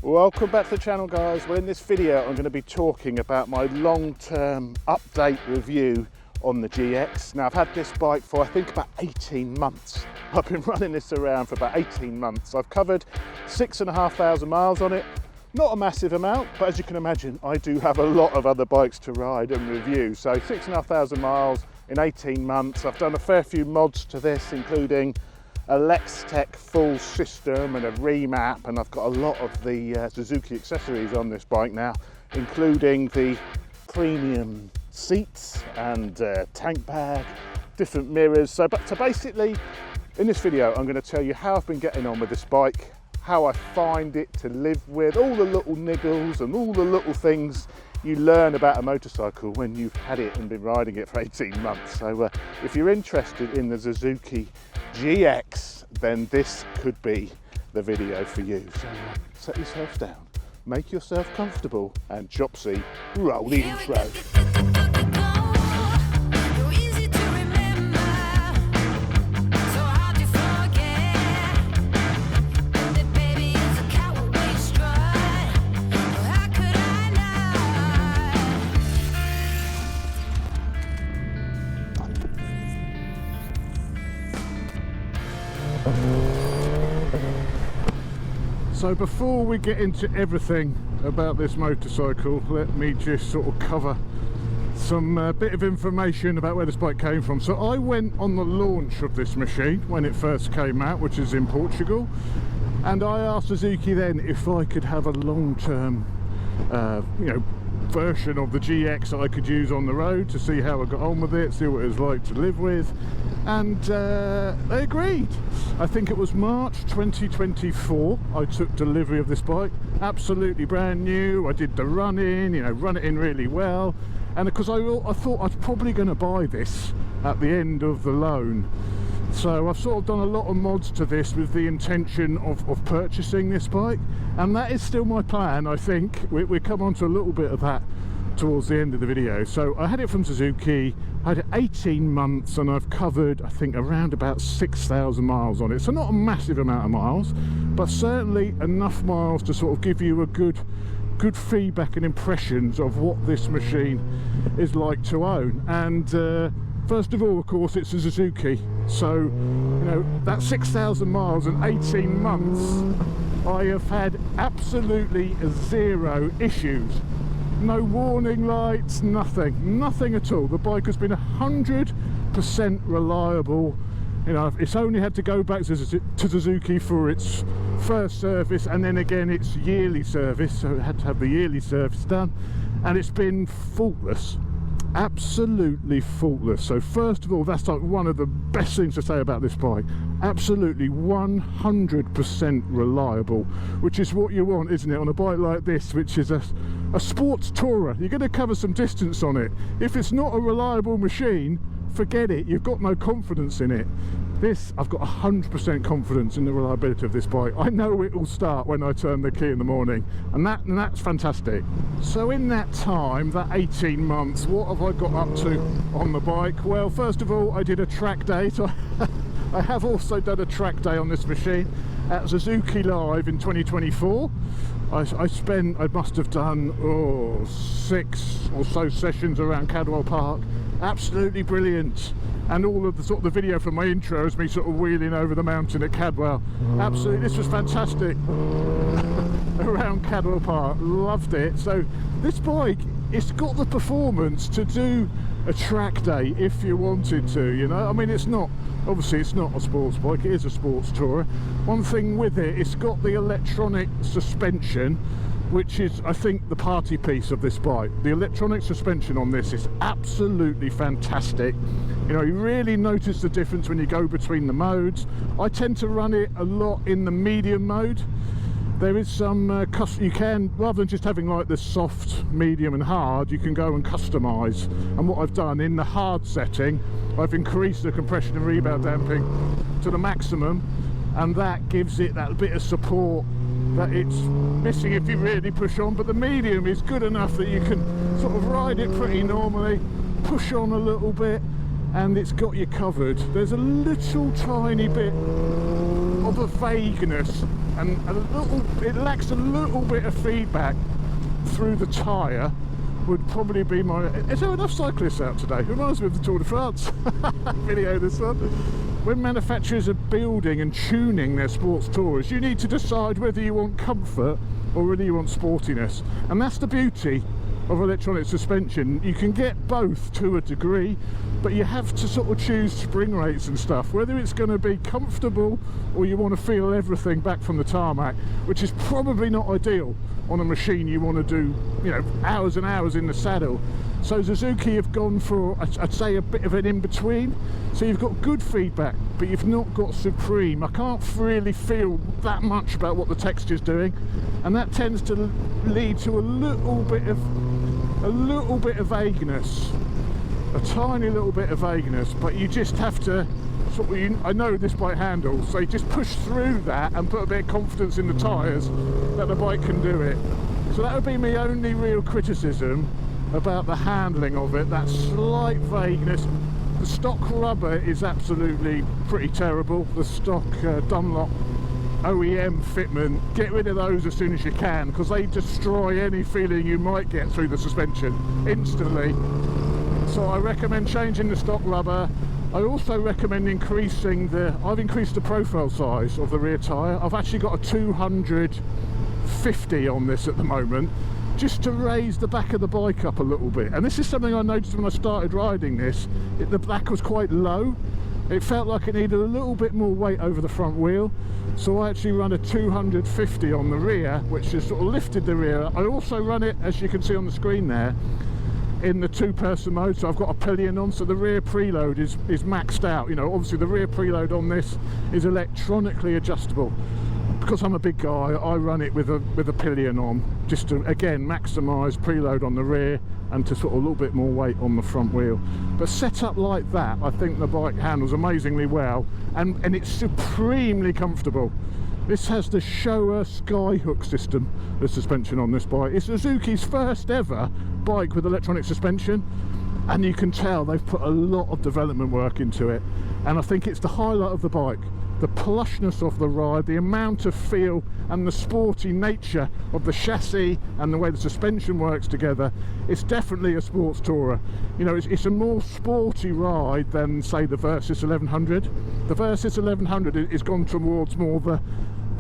Welcome back to the channel, guys. Well, in this video I'm going to be talking about my long-term update review on the GX. Now, I've had this bike for I think about 18 months. I've been running this around for about 18 months. I've covered 6,500 miles on it. Not a massive amount, but as you can imagine, I do have a lot of other bikes to ride and review. So 6,500 miles in 18 months. I've done a fair few mods to this, including a Lextech full system and a remap, and I've got a lot of the Suzuki accessories on this bike now, including the premium seats and tank bag, different mirrors. So basically, in this video, I'm going to tell you how I've been getting on with this bike, how I find it to live with, all the little niggles and all the little things you learn about a motorcycle when you've had it and been riding it for 18 months. So if you're interested in the Suzuki GX, then this could be the video for you. So set yourself down, make yourself comfortable, and Jopsy, roll the intro. So before we get into everything about this motorcycle, let me just sort of cover some bit of information about where this bike came from. So I went on the launch of this machine when it first came out, which is in Portugal, and I asked Suzuki then if I could have a long-term version of the GX that I could use on the road to see how I got on with it, see what it was like to live with, and they agreed. I think it was March 2024 I took delivery of this bike, absolutely brand new. I did the run-in, run it in really well, and because I thought I was probably going to buy this at the end of the loan. So I've sort of done a lot of mods to this with the intention of purchasing this bike, and that is still my plan. I think we'll come on to a little bit of that towards the end of the video. So I had it from Suzuki, I had it 18 months, and I've covered I think around about 6,000 miles on it. So not a massive amount of miles, but certainly enough miles to sort of give you a good feedback and impressions of what this machine is like to own. And first of all, of course, it's a Suzuki. So, that 6,000 miles in 18 months, I have had absolutely zero issues. No warning lights, nothing at all. The bike has been 100% reliable. It's only had to go back to Suzuki for its first service, and then again its yearly service, so it had to have the yearly service done, and it's been faultless. Absolutely faultless. So first of all, that's like one of the best things to say about this bike. Absolutely 100% reliable, which is what you want, isn't it, on a bike like this, which is a sports tourer. You're going to cover some distance on it. If it's not a reliable machine, forget it. You've got no confidence in it. This, I've got 100% confidence in the reliability of this bike. I know it will start when I turn the key in the morning, and that's fantastic. So in that time, that 18 months, what have I got up to on the bike? Well, first of all, I did a track day. So I have also done a track day on this machine at Suzuki Live in 2024. I must have done 6 or so sessions around Cadwell Park. Absolutely brilliant. And all of the sort of the video from my intro is me sort of wheeling over the mountain at Cadwell. Absolutely, this was fantastic. Around Cadwell Park, loved it. So this bike, it's got the performance to do a track day if you wanted to, I mean, obviously it's not a sports bike, it is a sports tourer. One thing with it, it's got the electronic suspension, which is, I think, the party piece of this bike. The electronic suspension on this is absolutely fantastic. You really notice the difference when you go between the modes. I tend to run it a lot in the medium mode. There is some you can, rather than just having like the soft, medium and hard, you can go and customize. And what I've done in the hard setting, I've increased the compression and rebound damping to the maximum, and that gives it that bit of support that it's missing if you really push on. But the medium is good enough that you can sort of ride it pretty normally, push on a little bit, and it's got you covered. There's a little tiny bit of a vagueness and it lacks a little bit of feedback through the tyre would probably be my... Is there enough cyclists out today? It reminds me of the Tour de France video this one. When manufacturers are building and tuning their sports tours, you need to decide whether you want comfort or whether you want sportiness. And that's the beauty of electronic suspension. You can get both to a degree, but you have to sort of choose spring rates and stuff, whether it's going to be comfortable or you want to feel everything back from the tarmac, which is probably not ideal on a machine you want to do, you know, hours and hours in the saddle. So Suzuki have gone for, I'd say, a bit of an in-between. So you've got good feedback, but you've not got supreme. I can't really feel that much about what the texture's doing, and that tends to lead to a little bit of vagueness, a tiny little bit of vagueness. But you just have to sort of, I know this bike handles, so you just push through that and put a bit of confidence in the tyres that the bike can do it. So that would be my only real criticism about the handling of it, that slight vagueness. The stock rubber is absolutely pretty terrible. The stock Dunlop OEM fitment, get rid of those as soon as you can, because they destroy any feeling you might get through the suspension instantly. So I recommend changing the stock rubber. I also recommend increasing I've increased the profile size of the rear tyre. I've actually got a 250 on this at the moment, just to raise the back of the bike up a little bit. And this is something I noticed when I started riding this. The back was quite low. It felt like it needed a little bit more weight over the front wheel. So I actually run a 250 on the rear, which has sort of lifted the rear. I also run it, as you can see on the screen there, in the two-person mode. So I've got a pillion on, so the rear preload is maxed out. You know, obviously the rear preload on this is electronically adjustable. Because I'm a big guy, I run it with a pillion on, just to again maximise preload on the rear and to sort of a little bit more weight on the front wheel. But set up like that, I think the bike handles amazingly well, and it's supremely comfortable. This has the Showa Skyhook system, the suspension on this bike. It's Suzuki's first ever bike with electronic suspension, and you can tell they've put a lot of development work into it, and I think it's the highlight of the bike. The plushness of the ride, the amount of feel and the sporty nature of the chassis and the way the suspension works together. It's definitely a sports tourer. You know, it's a more sporty ride than, say, the Versys 1100. The Versys 1100 is gone towards more the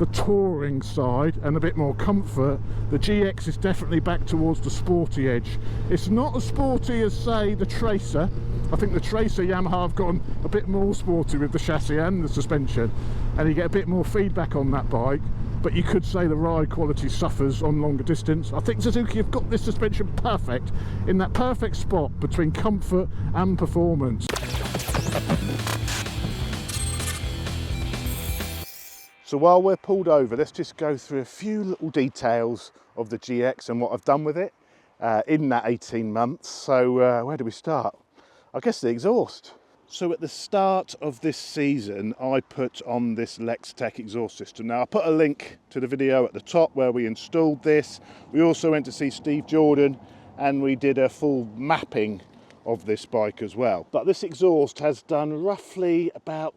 touring side and a bit more comfort. The GX is definitely back towards the sporty edge. It's not as sporty as, say, the Tracer. I think the Tracer Yamaha have gone a bit more sporty with the chassis and the suspension, and you get a bit more feedback on that bike, but you could say the ride quality suffers on longer distance. I think Suzuki have got this suspension perfect, in that perfect spot between comfort and performance. So while we're pulled over, let's just go through a few little details of the GX and what I've done with it in that 18 months. So where do we start? I guess the exhaust. So at the start of this season, I put on this Lextech exhaust system. Now I put a link to the video at the top where we installed this. We also went to see Steve Jordan and we did a full mapping of this bike as well. But this exhaust has done roughly about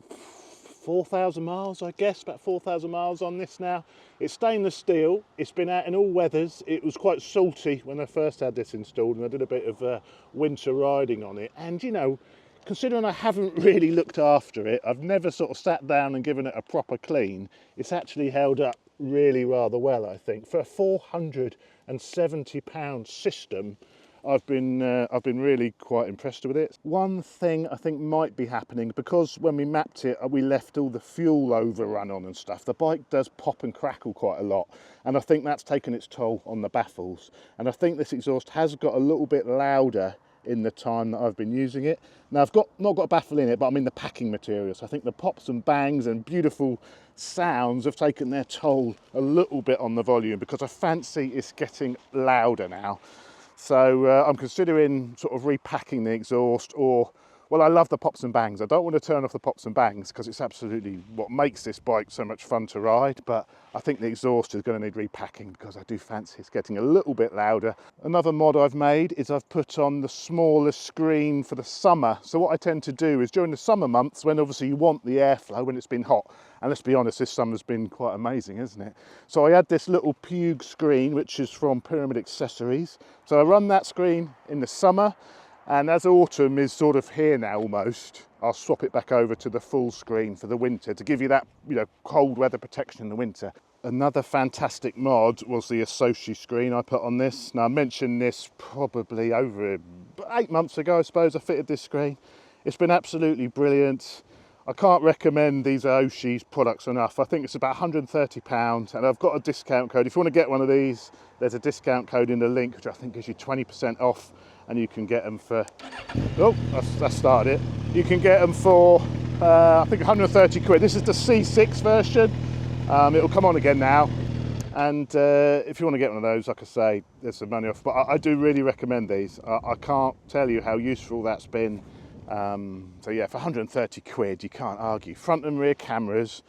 4,000 miles, I guess, about 4,000 miles on this now. It's stainless steel, it's been out in all weathers. It was quite salty when I first had this installed, and I did a bit of winter riding on it. And you know, considering I haven't really looked after it, I've never sort of sat down and given it a proper clean, it's actually held up really rather well, I think. For a £470 system, I've been really quite impressed with it. One thing I think might be happening, because when we mapped it, we left all the fuel overrun on and stuff. The bike does pop and crackle quite a lot, and I think that's taken its toll on the baffles. And I think this exhaust has got a little bit louder in the time that I've been using it. Now I've not got a baffle in it, but I mean the packing materials. I think the pops and bangs and beautiful sounds have taken their toll a little bit on the volume, because I fancy it's getting louder now. So I'm considering sort of repacking the exhaust or Well, I love the pops and bangs. I don't want to turn off the pops and bangs because it's absolutely what makes this bike so much fun to ride, but I think the exhaust is going to need repacking because I do fancy it's getting a little bit louder. Another mod I've made is I've put on the smaller screen for the summer. So what I tend to do is during the summer months, when obviously you want the airflow, when it's been hot, and let's be honest, this summer's been quite amazing, isn't it? So I had this little Pugue screen, which is from Pyramid Accessories. So I run that screen in the summer, and as autumn is sort of here now almost, I'll swap it back over to the full screen for the winter to give you that, you know, cold weather protection in the winter. Another fantastic mod was the Aoocci screen I put on this. Now I mentioned this probably over 8 months ago, I suppose, I fitted this screen. It's been absolutely brilliant. I can't recommend these Aoocci products enough. I think it's about £130, and I've got a discount code. If you want to get one of these, there's a discount code in the link, which I think gives you 20% off, and you can get them for, oh, that started it. You can get them for, I think 130 quid. This is the C6 version. It'll come on again now. And if you want to get one of those, like I say, there's some money off. But I do really recommend these. I can't tell you how useful that's been. So yeah, for 130 quid, you can't argue. Front and rear cameras,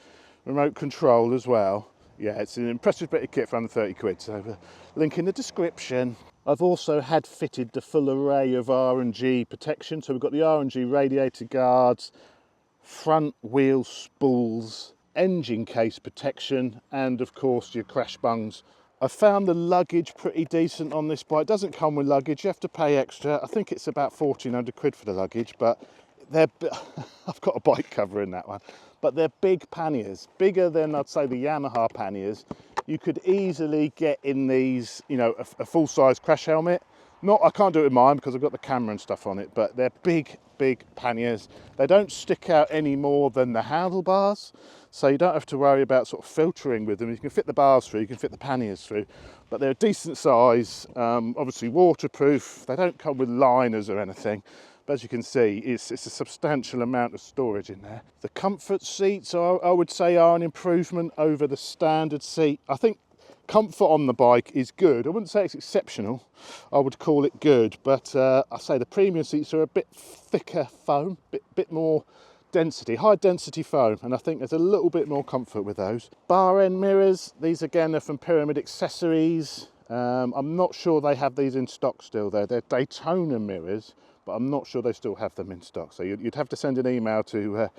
remote control as well. Yeah, it's an impressive bit of kit for 130 quid. So link in the description. I've also had fitted the full array of R&G protection. So we've got the R&G radiator guards, front wheel spools, engine case protection, and of course your crash bungs. I found the luggage pretty decent on this bike. It doesn't come with luggage, you have to pay extra. I think it's about 1,400 quid for the luggage, but they're, I've got a bike cover in that one, but they're big panniers, bigger than I'd say the Yamaha panniers. You could easily get in these, you know, a full-size crash helmet. I can't do it with mine because I've got the camera and stuff on it, but they're big panniers. They don't stick out any more than the handlebars, so you don't have to worry about sort of filtering with them. You can fit the bars through, you can fit the panniers through, but they're a decent size, obviously waterproof. They don't come with liners or anything, but as you can see, it's a substantial amount of storage in there. The comfort seats, I would say, are an improvement over the standard seat. I think comfort on the bike is good. I wouldn't say it's exceptional, I would call it good, but I say the premium seats are a bit thicker foam, bit more density, high density foam, and I think there's a little bit more comfort with those. Bar end mirrors, these again are from Pyramid Accessories. I'm not sure they have these in stock still though. They're Daytona mirrors, but I'm not sure they still have them in stock, so you'd have to send an email to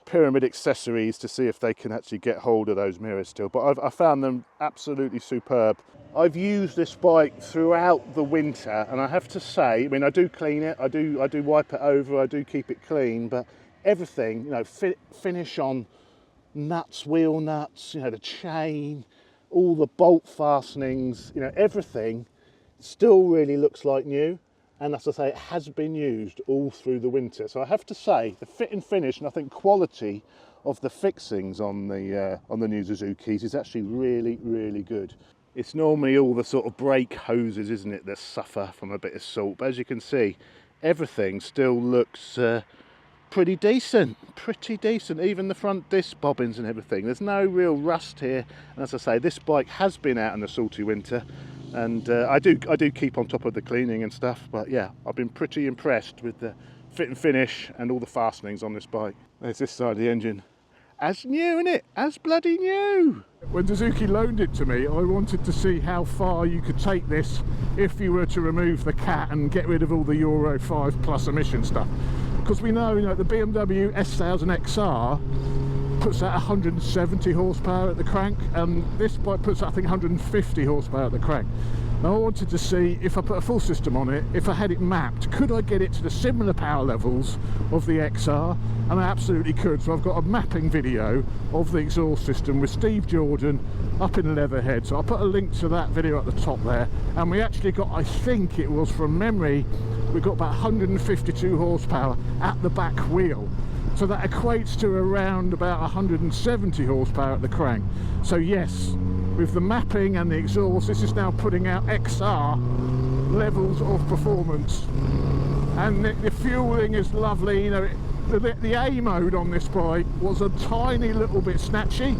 Pyramid Accessories to see if they can actually get hold of those mirrors still, but I found them absolutely superb. I've used this bike throughout the winter, and I have to say, I mean, I do clean it, I do wipe it over, I do keep it clean, but everything, you know, finish on nuts, wheel nuts, you know, the chain, all the bolt fastenings, you know, everything still really looks like new. And as I say, it has been used all through the winter. So I have to say, the fit and finish, and I think quality of the fixings on the new Suzukis is actually really, really good. It's normally all the sort of brake hoses, isn't it, that suffer from a bit of salt. But as you can see, everything still looks pretty decent. Even the front disc bobbins and everything. There's no real rust here. And as I say, this bike has been out in the salty winter. And I do keep on top of the cleaning and stuff, but yeah, I've been pretty impressed with the fit and finish and all the fastenings on this bike. There's this side of the engine. As new, innit? As bloody new! When Suzuki loaned it to me, I wanted to see how far you could take this if you were to remove the cat and get rid of all the Euro 5 plus emission stuff. Because we know, you know, the BMW S1000XR puts out 170 horsepower at the crank, and this bike puts out, I think, 150 horsepower at the crank. Now I wanted to see, if I put a full system on it, if I had it mapped, could I get it to the similar power levels of the XR? And I absolutely could. So I've got a mapping video of the exhaust system with Steve Jordan up in Leatherhead, so I'll put a link to that video at the top there. And we actually got, I think it was from memory, we got about 152 horsepower at the back wheel. So that equates to around about 170 horsepower at the crank. So yes, with the mapping and the exhaust, this is now putting out XR levels of performance. And the fueling is lovely. You know, the A mode on this bike was a tiny little bit snatchy,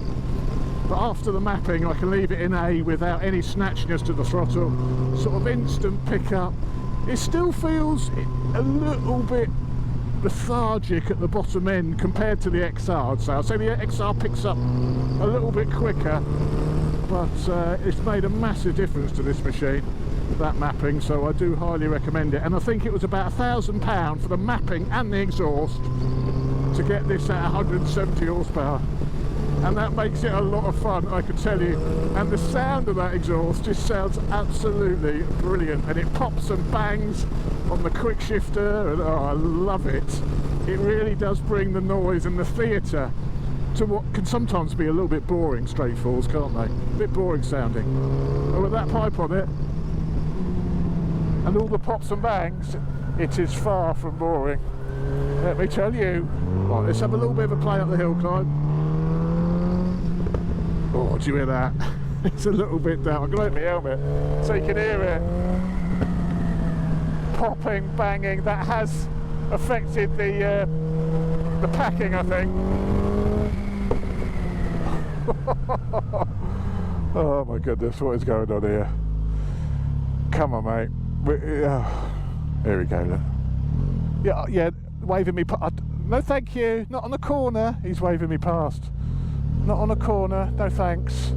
but after the mapping I can leave it in A without any snatchiness to the throttle. Sort of instant pickup. It still feels a little bit lethargic at the bottom end compared to the XR, I'd say. I'd say the XR picks up a little bit quicker, but it's made a massive difference to this machine, that mapping, so I do highly recommend it. And I think it was about £1,000 for the mapping and the exhaust to get this at 170 horsepower. And that makes it a lot of fun, I can tell you. And the sound of that exhaust just sounds absolutely brilliant, and it pops and bangs on the quick shifter, and oh, I love it. It really does bring the noise and the theatre to what can sometimes be a little bit boring straight falls, can't they? A bit boring sounding. But with that pipe on it and all the pops and bangs, it is far from boring, let me tell you. Right, let's have a little bit of a play up the hill climb. Oh, do you hear that? It's a little bit down. I'm going to open my helmet so you can hear it. Popping, banging. That has affected the packing, I think. Oh my goodness, what is going on here? Come on, mate. Here we go. Look. Yeah, waving me past. No, thank you. Not on the corner. He's waving me past. Not on a corner, no thanks.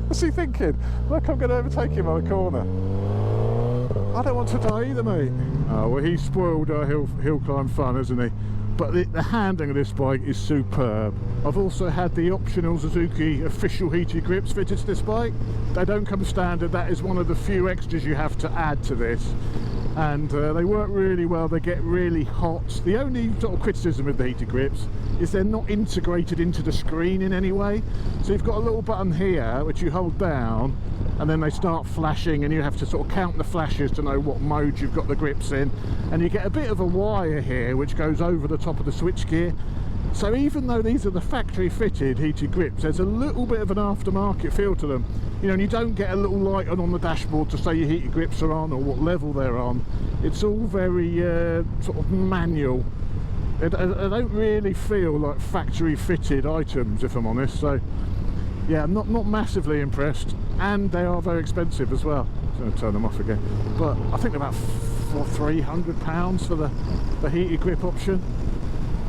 What's he thinking? Look, I'm going to overtake him on a corner. I don't want to die either, mate. Oh, well, he's spoiled our hill climb fun, hasn't he? But the handling of this bike is superb. I've also had the optional Suzuki official heated grips fitted to this bike. They don't come standard. That is one of the few extras you have to add to this. And they work really well, they get really hot. The only sort of criticism with the heated grips is they're not integrated into the screen in any way. So you've got a little button here which you hold down, and then they start flashing, and you have to sort of count the flashes to know what mode you've got the grips in. And you get a bit of a wire here which goes over the top of the switchgear. So even though these are the factory fitted heated grips, there's a little bit of an aftermarket feel to them. You know, and you don't get a little light on the dashboard to say your heated grips are on or what level they're on. It's all very sort of manual. I don't really feel like factory fitted items, if I'm honest. So yeah, I'm not massively impressed, and they are very expensive as well. I'm going to turn them off again, but I think they're about £300 for the heated grip option.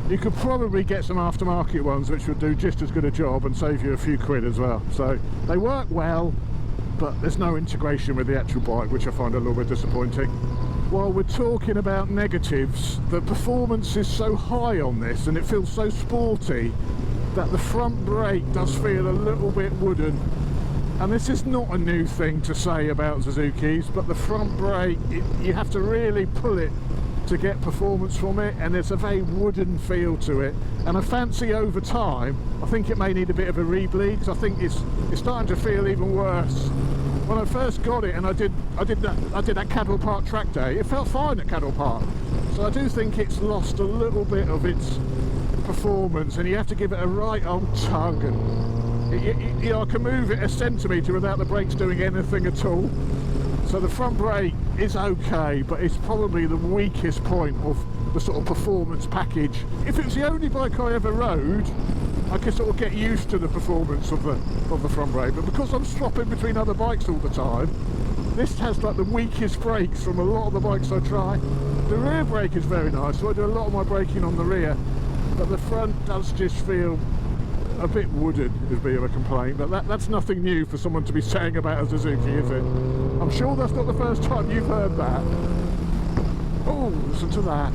You could probably get some aftermarket ones which would do just as good a job and save you a few quid as well. So they work well, but there's no integration with the actual bike, which I find a little bit disappointing. While we're talking about negatives, the performance is so high on this and it feels so sporty that the front brake does feel a little bit wooden. And this is not a new thing to say about Suzuki's, but the front brake, you have to really pull it to get performance from it, and there's a very wooden feel to it. And I fancy over time, I think it may need a bit of a rebleed, because I think it's starting to feel even worse. When I first got it and I did that Cadwell Park track day, it felt fine at Cadwell Park. So I do think it's lost a little bit of its performance, and you have to give it a right old tug. And you know, I can move it a centimetre without the brakes doing anything at all. So the front brake is okay, but it's probably the weakest point of the sort of performance package. If it was the only bike I ever rode, I could sort of get used to the performance of the front brake. But because I'm swapping between other bikes all the time, this has like the weakest brakes from a lot of the bikes I try. The rear brake is very nice, so I do a lot of my braking on the rear, but the front does just feel a bit wooden, is a bit of a complaint, but that's nothing new for someone to be saying about a Suzuki, is it? I'm sure that's not the first time you've heard that. Oh, listen to that.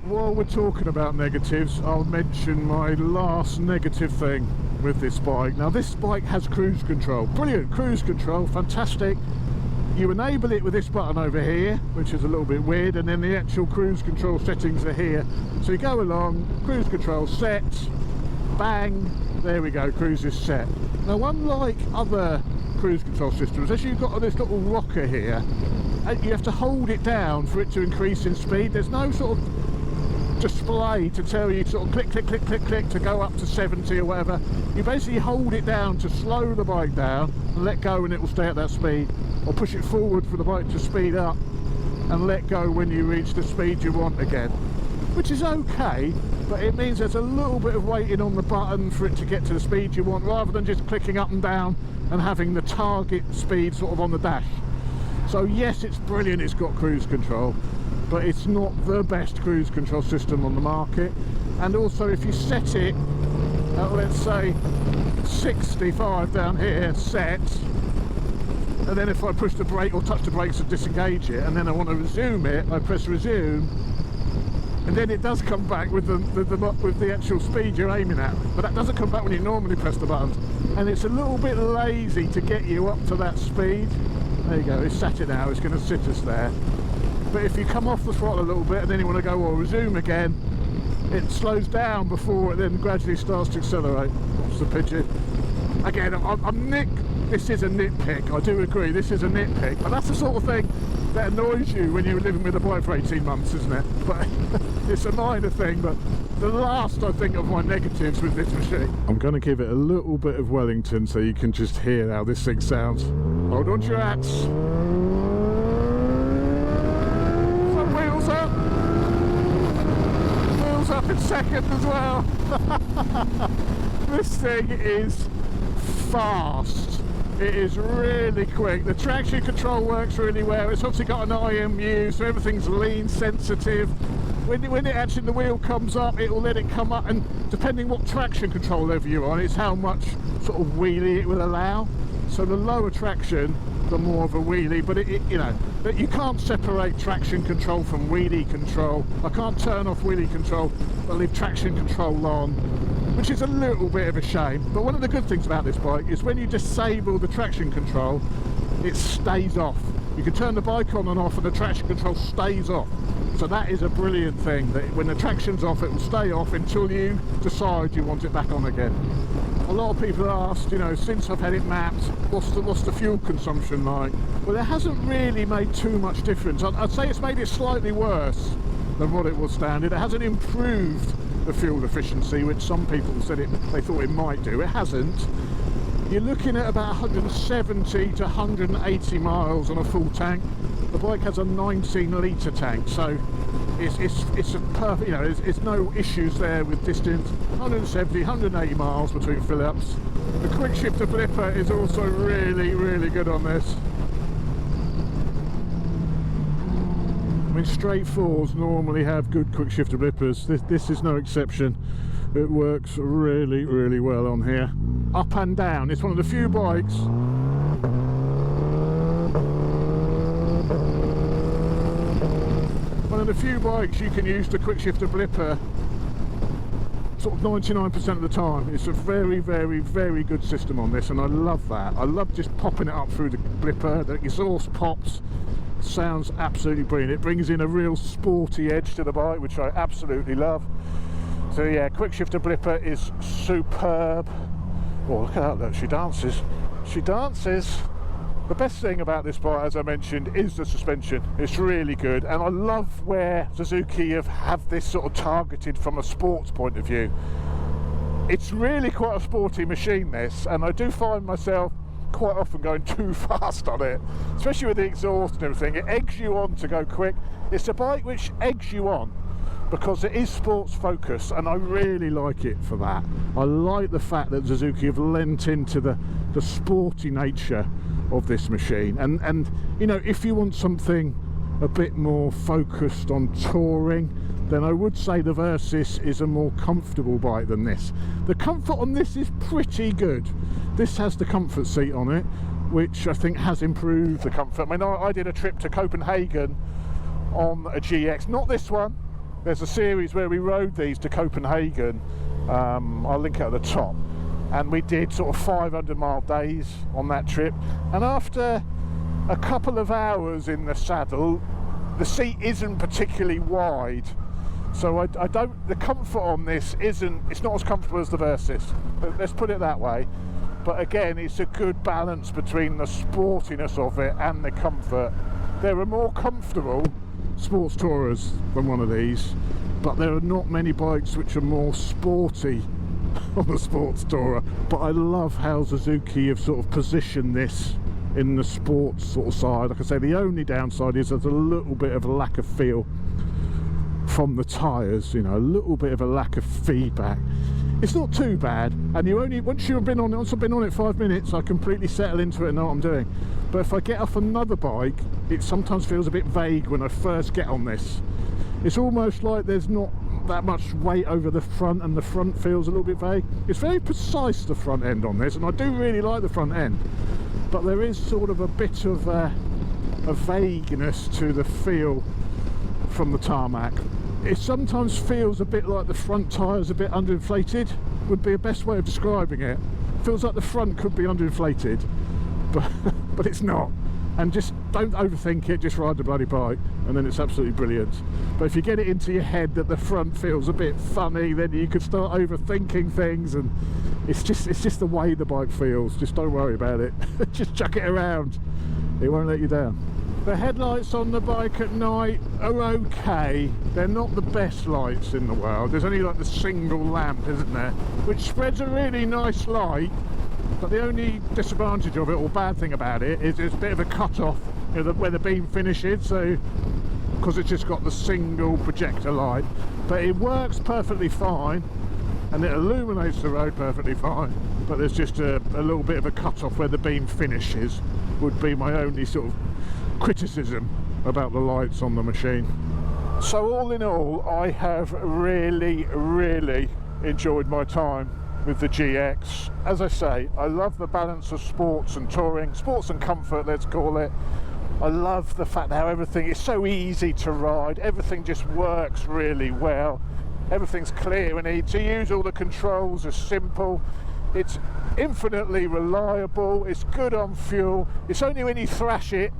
While we're talking about negatives, I'll mention my last negative thing with this bike. Now, this bike has cruise control. Brilliant cruise control, fantastic. You enable it with this button over here, which is a little bit weird, and then the actual cruise control settings are here. So you go along, cruise control set, bang, there we go, cruise is set. Now, unlike other cruise control systems, as you've got this little rocker here, you have to hold it down for it to increase in speed. There's no sort of display to tell you sort of click, click, click, click, click to go up to 70 or whatever. You basically hold it down to slow the bike down and let go, and it will stay at that speed, or push it forward for the bike to speed up and let go when you reach the speed you want again, which is okay, but it means there's a little bit of waiting on the button for it to get to the speed you want, rather than just clicking up and down and having the target speed sort of on the dash. So yes, it's brilliant, it's got cruise control, but it's not the best cruise control system on the market. And also, if you set it at, let's say, 65 down here set, and then if I push the brake or touch the brakes and disengage it, and then I want to resume it, I press resume, and then it does come back with the actual speed you're aiming at, but that doesn't come back when you normally press the buttons, and it's a little bit lazy to get you up to that speed. There you go, it's set it now, it's going to sit us there. But if you come off the throttle a little bit and then you want to go or resume again, it slows down before it then gradually starts to accelerate. What's the pigeon? Again, this is a nitpick, I do agree, this is a nitpick, but that's the sort of thing that annoys you when you're living with a bike for 18 months, isn't it? But it's a minor thing, but the last, I think, of my negatives with this machine. I'm going to give it a little bit of Wellington so you can just hear how this thing sounds. Hold on to your hats. Front wheels up. Wheels up in second as well. This thing is fast. It is really quick. The traction control works really well. It's obviously got an IMU, so everything's lean sensitive. When it actually, the wheel comes up, it will let it come up, and depending what traction control level you're on, it's how much sort of wheelie it will allow. So the lower traction, the more of a wheelie, but you know, that you can't separate traction control from wheelie control. I can't turn off wheelie control but leave traction control on, which is a little bit of a shame. But one of the good things about this bike is when you disable the traction control, it stays off. You can turn the bike on and off and the traction control stays off. So that is a brilliant thing, that when the traction's off, it will stay off until you decide you want it back on again. A lot of people asked, you know, since I've had it mapped, what's the fuel consumption like? Well, it hasn't really made too much difference. I'd say it's made it slightly worse than what it was standard. It hasn't improved the fuel efficiency, which some people said they thought it might do. It hasn't. You're looking at about 170 to 180 miles on a full tank. The bike has a 19 litre tank, so it's a perfect, you know, it's no issues there with distance. 170, 180 miles between fill-ups. The quick shifter blipper is also really, really good on this. I mean, straight fours normally have good quick shifter blippers. This is no exception. It works really, really well on here. Up and down. It's one of the few bikes you can use the quick shifter blipper sort of 99% of the time. It's a very, very, very good system on this, and I love that. I love just popping it up through the blipper. The exhaust pops, sounds absolutely brilliant. It brings in a real sporty edge to the bike, which I absolutely love. So yeah, quick shifter blipper is superb. Oh, look at that, look, she dances. She dances. The best thing about this bike, as I mentioned, is the suspension. It's really good, and I love where Suzuki have this sort of targeted from a sports point of view. It's really quite a sporty machine, this, and I do find myself quite often going too fast on it, especially with the exhaust and everything. It eggs you on to go quick. It's a bike which eggs you on because it is sports focused, and I really like it for that. I like the fact that Suzuki have lent into the sporty nature of this machine, and you know, if you want something a bit more focused on touring, then I would say the Versys is a more comfortable bike than this. The comfort on this is pretty good. This has the comfort seat on it, which I think has improved the comfort. I mean, I did a trip to Copenhagen on a GX, not this one. There's a series where we rode these to Copenhagen. I'll link it at the top. And we did sort of 500-mile days on that trip. And after a couple of hours in the saddle, the seat isn't particularly wide. So the comfort on this it's not as comfortable as the Versys. Let's put it that way. But again, it's a good balance between the sportiness of it and the comfort. There are more comfortable sports tourers than one of these, but there are not many bikes which are more sporty on the sports tourer. But I love how Suzuki have sort of positioned this in the sports sort of side. Like I say, the only downside is there's a little bit of a lack of feel from the tyres, you know, a little bit of a lack of feedback. it's not too bad, and you only, once I've been on it 5 minutes, I completely settle into it and know what I'm doing. But if I get off another bike, it sometimes feels a bit vague when I first get on this. It's almost like there's not that much weight over the front, and the front feels a little bit vague. It's very precise, the front end on this, and I do really like the front end, but there is sort of a bit of a vagueness to the feel from the tarmac. It sometimes feels a bit like the front tyres a bit underinflated, would be a best way of describing it. Feels like the front could be underinflated, but it's not. And just don't overthink it, just ride the bloody bike, and then it's absolutely brilliant. But if you get it into your head that the front feels a bit funny, then you could start overthinking things, and it's just the way the bike feels. Just don't worry about it. Just chuck it around, it won't let you down. The headlights on the bike at night are okay. They're not the best lights in the world. There's only like the single lamp, isn't there, which spreads a really nice light. But the only disadvantage of it, or bad thing about it, is it's a bit of a cut-off, you know, where the beam finishes, so because it's just got the single projector light. But it works perfectly fine, and it illuminates the road perfectly fine, but there's just a little bit of a cut-off where the beam finishes, would be my only sort of criticism about the lights on the machine. So all in all, I have really enjoyed my time with the GX. As I say, I love the balance of sports and touring, sports and comfort, let's call it. I love the fact that how everything is so easy to ride, everything just works really well, everything's clear and easy to use, all the controls are simple, it's infinitely reliable, it's good on fuel. It's only when you thrash it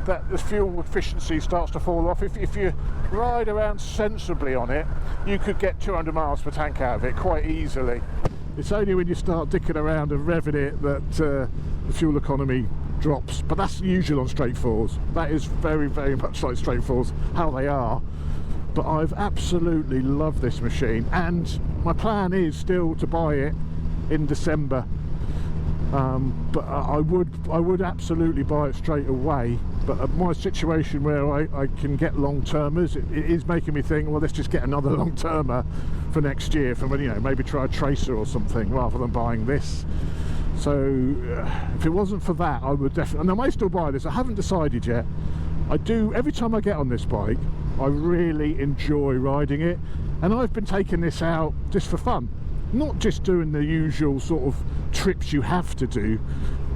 that the fuel efficiency starts to fall off. If you ride around sensibly on it, you could get 200 miles per tank out of it quite easily. It's only when you start dicking around and revving it that the fuel economy drops, but that's usual on straight fours. That is very much like straight fours, how they are. But I've absolutely loved this machine, and my plan is still to buy it in December. But I would absolutely buy it straight away. But my situation where I can get long-termers, it is making me think, well, let's just get another long-termer for next year, for, you know, maybe try a Tracer or something rather than buying this. So if it wasn't for that, I would definitely, and I may still buy this, I haven't decided yet. I do, every time I get on this bike, I really enjoy riding it, and I've been taking this out just for fun, not just doing the usual sort of trips you have to do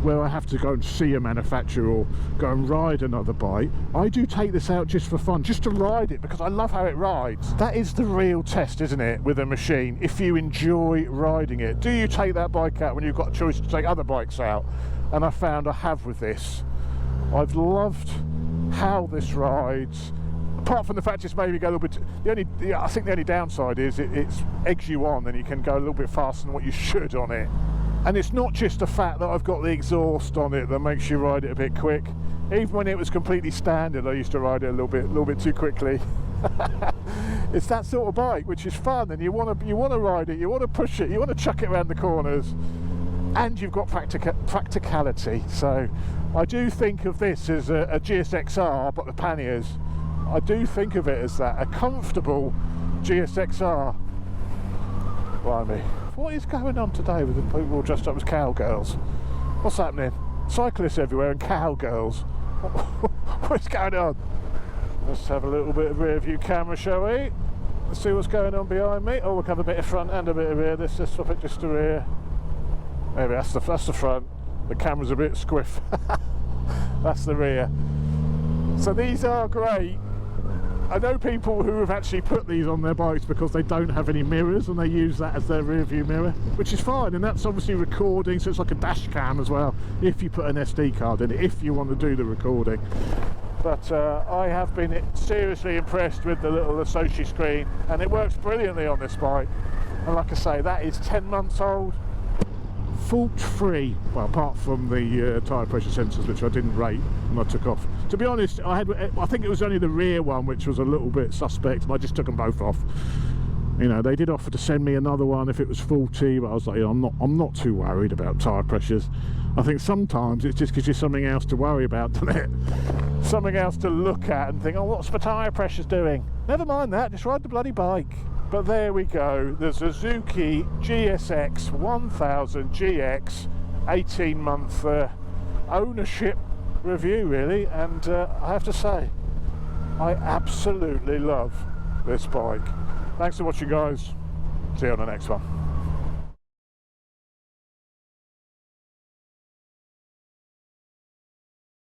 where I have to go and see a manufacturer or go and ride another bike. I do take this out just for fun, just to ride it, because I love how it rides. That is the real test, isn't it, with a machine, if you enjoy riding it. Do you take that bike out when you've got a choice to take other bikes out? And I found I have with this. I've loved how this rides, apart from the fact it's maybe go a little bit, I think the only downside is it's eggs you on, and you can go a little bit faster than what you should on it. And it's not just the fact that I've got the exhaust on it that makes you ride it a bit quick. Even when it was completely standard, I used to ride it a little bit too quickly. It's that sort of bike which is fun, and you want to ride it, you want to push it, you want to chuck it around the corners, and you've got practicality. So I do think of this as a GSX-R, but the panniers. I do think of it as that, a comfortable GSX-R. Blimey. What is going on today with the people all dressed up as cowgirls? What's happening? Cyclists everywhere and cowgirls. What's going on? Let's have a little bit of rear view camera, shall we? Let's see what's going on behind me. Oh, we'll have a bit of front and a bit of rear. Let's just swap it just to rear. Maybe that's the front. The camera's a bit squiff. That's the rear. So these are great. I know people who have actually put these on their bikes because they don't have any mirrors, and they use that as their rear view mirror, which is fine, and that's obviously recording, so it's like a dash cam as well, if you put an SD card in it, if you want to do the recording. But I have been seriously impressed with the little Aoocci screen, and it works brilliantly on this bike. And like I say, that is 10 months old, fault-free, well, apart from the tyre pressure sensors, which I didn't rate and I took off. To be honest, I think it was only the rear one which was a little bit suspect, and I just took them both off. You know, they did offer to send me another one if it was faulty, but I was like, you know, I'm not too worried about tyre pressures. I think sometimes it just gives you something else to worry about, doesn't it? Something else to look at and think, oh, what's my tyre pressures doing? Never mind that, just ride the bloody bike. But there we go, the Suzuki GSX-S1000GX 18-month ownership review, really. And I have to say, I absolutely love this bike. Thanks for watching, guys. See you on the next one.